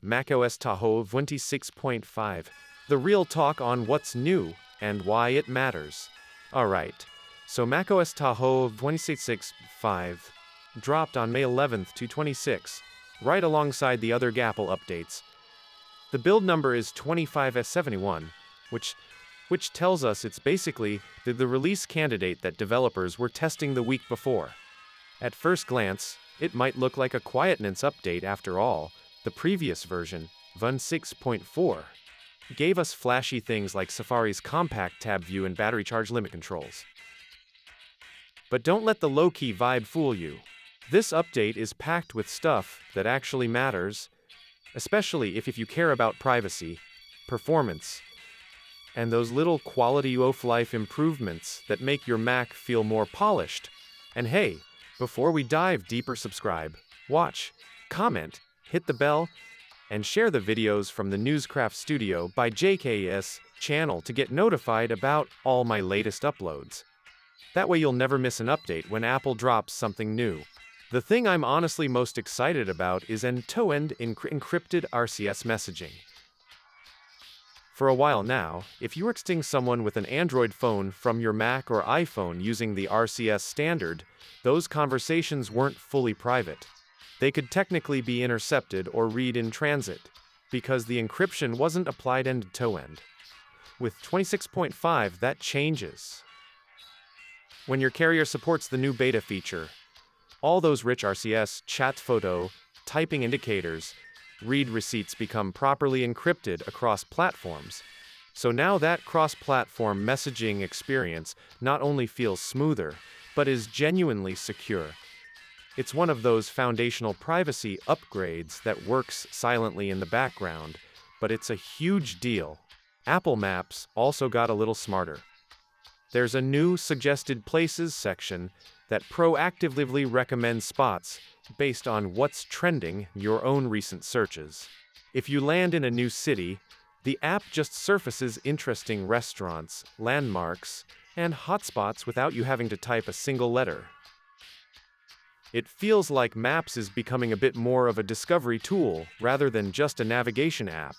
macOS Tahoe 26.5, the real talk on what's new and why it matters. Alright, so macOS Tahoe 26.5 dropped on May 11th to 26, right alongside the other Apple updates. The build number is 25S71, which tells us it's basically the release candidate that developers were testing the week before. At first glance, it might look like a quietness update after all. The previous version, 26.4, gave us flashy things like Safari's compact tab view and battery charge limit controls. But don't let the low-key vibe fool you. This update is packed with stuff that actually matters, especially if you care about privacy, performance, and those little quality of life improvements that make your Mac feel more polished. And hey, before we dive deeper, subscribe, watch, comment, hit the bell, and share the videos from the NewsCraft Studio by Jagadeesh channel to get notified about all my latest uploads. That way you'll never miss an update when Apple drops something new. The thing I'm honestly most excited about is end-to-end encrypted RCS messaging. For a while now, if you were texting someone with an Android phone from your Mac or iPhone using the RCS standard, those conversations weren't fully private. They could technically be intercepted or read in transit, because the encryption wasn't applied end-to-end. With 26.5, that changes. When your carrier supports the new beta feature, all those rich RCS, chat photo, typing indicators, read receipts become properly encrypted across platforms. So now that cross-platform messaging experience not only feels smoother, but is genuinely secure. It's one of those foundational privacy upgrades that works silently in the background, but it's a huge deal. Apple Maps also got a little smarter. There's a new suggested places section that proactively recommends spots based on what's trending in your own recent searches. If you land in a new city, the app just surfaces interesting restaurants, landmarks, and hotspots without you having to type a single letter. It feels like Maps is becoming a bit more of a discovery tool rather than just a navigation app.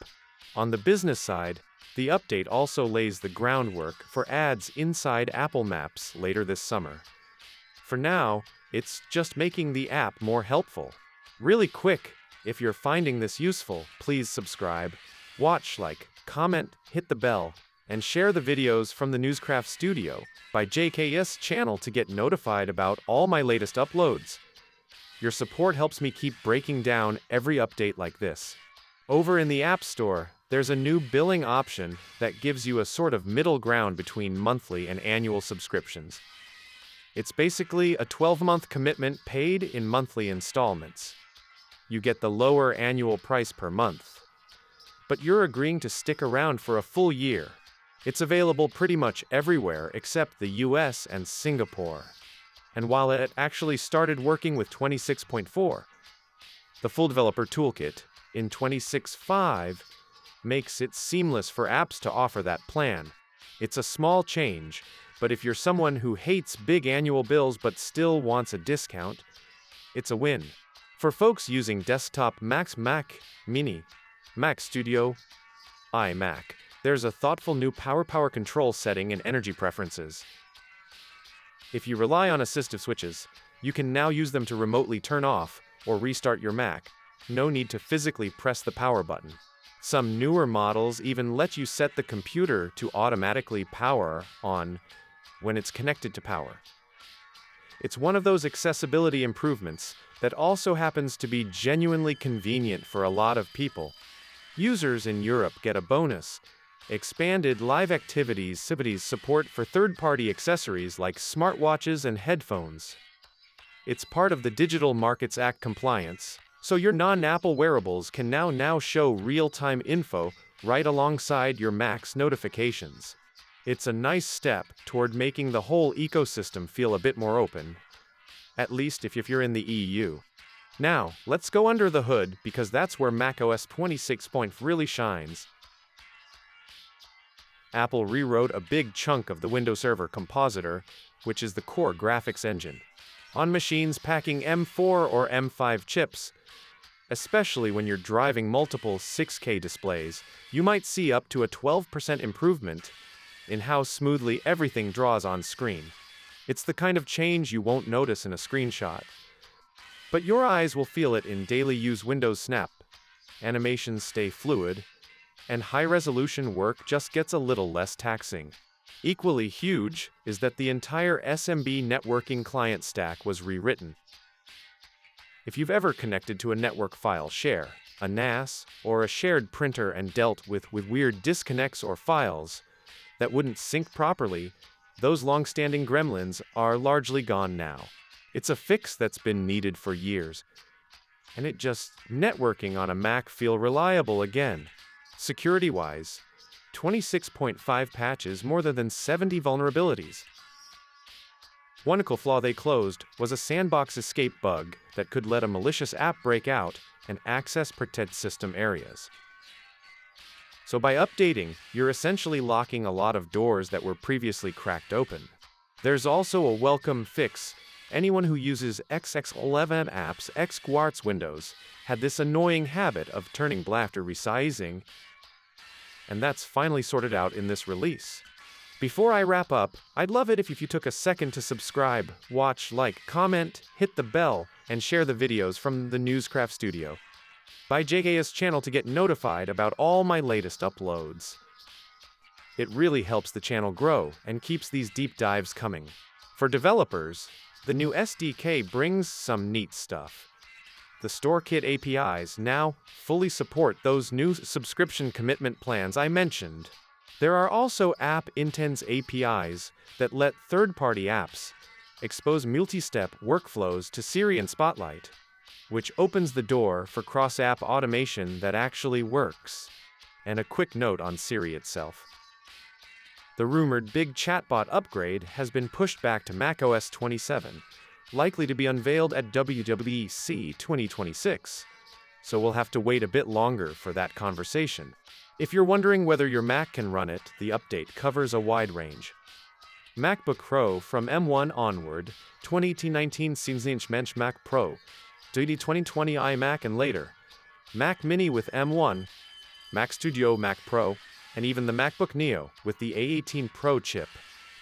On the business side, the update also lays the groundwork for ads inside Apple Maps later this summer. For now, it's just making the app more helpful. Really quick, if you're finding this useful, please subscribe, watch, like, comment, hit the bell, and share the videos from the NewsCraft Studio by Jagadeesh channel to get notified about all my latest uploads. Your support helps me keep breaking down every update like this. Over in the App Store, there's a new billing option that gives you a sort of middle ground between monthly and annual subscriptions. It's basically a 12-month commitment paid in monthly installments. You get the lower annual price per month, but you're agreeing to stick around for a full year. It's available pretty much everywhere except the US and Singapore. And while it actually started working with 26.4, the full developer toolkit in 26.5 makes it seamless for apps to offer that plan. It's a small change, but if you're someone who hates big annual bills but still wants a discount, it's a win. For folks using desktop Mac Mini, Mac Studio, iMac, there's a thoughtful new power control setting and energy preferences. If you rely on assistive switches, you can now use them to remotely turn off or restart your Mac. No need to physically press the power button. Some newer models even let you set the computer to automatically power on when it's connected to power. It's one of those accessibility improvements that also happens to be genuinely convenient for a lot of people. Users in Europe get a bonus: expanded live activities support for third-party accessories like smartwatches and headphones. It's part of the Digital Markets Act compliance, so your non-Apple wearables can now show real-time info right alongside your Mac's notifications. It's a nice step toward making the whole ecosystem feel a bit more open, at least if you're in the EU. Now, let's go under the hood because that's where macOS 26.5 really shines. Apple rewrote a big chunk of the Windows Server compositor, which is the core graphics engine. On machines packing M4 or M5 chips, Especially when you're driving multiple 6K displays, you might see up to a 12% improvement in how smoothly everything draws on screen. It's the kind of change you won't notice in a screenshot, but your eyes will feel it in daily use. Windows snap, animations stay fluid, and high-resolution work just gets a little less taxing. Equally huge is that the entire SMB networking client stack was rewritten. If you've ever connected to a network file share, a NAS, or a shared printer and dealt with weird disconnects or files that wouldn't sync properly, those long-standing gremlins are largely gone now. It's a fix that's been needed for years, and it just networking on a Mac feel reliable again. Security-wise, 26.5 patches, more than 70 vulnerabilities. One critical flaw they closed was a sandbox escape bug that could let a malicious app break out and access protected system areas. So by updating, you're essentially locking a lot of doors that were previously cracked open. There's also a welcome fix. Anyone who uses XX11 apps XQuartz Windows had this annoying habit of turning black after resizing, and that's finally sorted out in this release. Before I wrap up, I'd love it if you took a second to subscribe, watch, like, comment, hit the bell, and share the videos from the NewsCraft Studio. By Jagadeesh channel to get notified about all my latest uploads. It really helps the channel grow and keeps these deep dives coming. For developers, the new SDK brings some neat stuff. The StoreKit APIs now fully support those new subscription commitment plans I mentioned. There are also App Intents APIs that let third-party apps expose multi-step workflows to Siri and Spotlight, which opens the door for cross-app automation that actually works. And a quick note on Siri itself. The rumored big chatbot upgrade has been pushed back to macOS 27, likely to be unveiled at WWDC 2026, so we'll have to wait a bit longer for that conversation. If you're wondering whether your Mac can run it, the update covers a wide range. MacBook Pro from M1 onward, 2019 inch Mensch Mac Pro, 2020 iMac and later, Mac Mini with M1, Mac Studio Mac Pro, and even the MacBook Neo with the A18 Pro chip.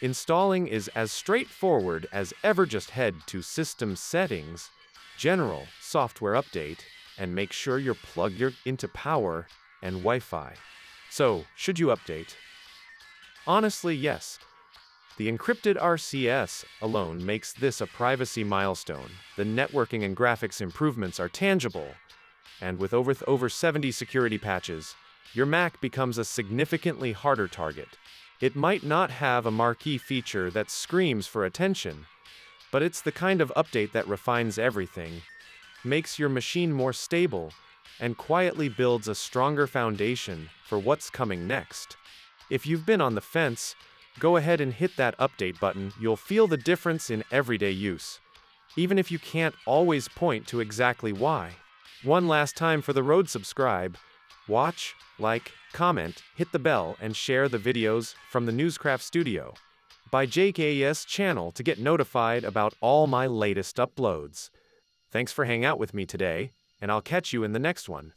Installing is as straightforward as ever. Just head to System Settings, General, Software Update, and make sure you're plugged into power and Wi-Fi. So, should you update? Honestly, yes. The Encrypted RCS alone makes this a privacy milestone. The networking and graphics improvements are tangible, and with over 70 security patches, your Mac becomes a significantly harder target. It might not have a marquee feature that screams for attention, but it's the kind of update that refines everything, makes your machine more stable, and quietly builds a stronger foundation for what's coming next. If you've been on the fence, go ahead and hit that update button. You'll feel the difference in everyday use, even if you can't always point to exactly why. One last time for the road: subscribe, watch, like, comment, hit the bell, and share the videos from the NewsCraft Studio by Jagadeesh channel to get notified about all my latest uploads. Thanks for hanging out with me today, and I'll catch you in the next one.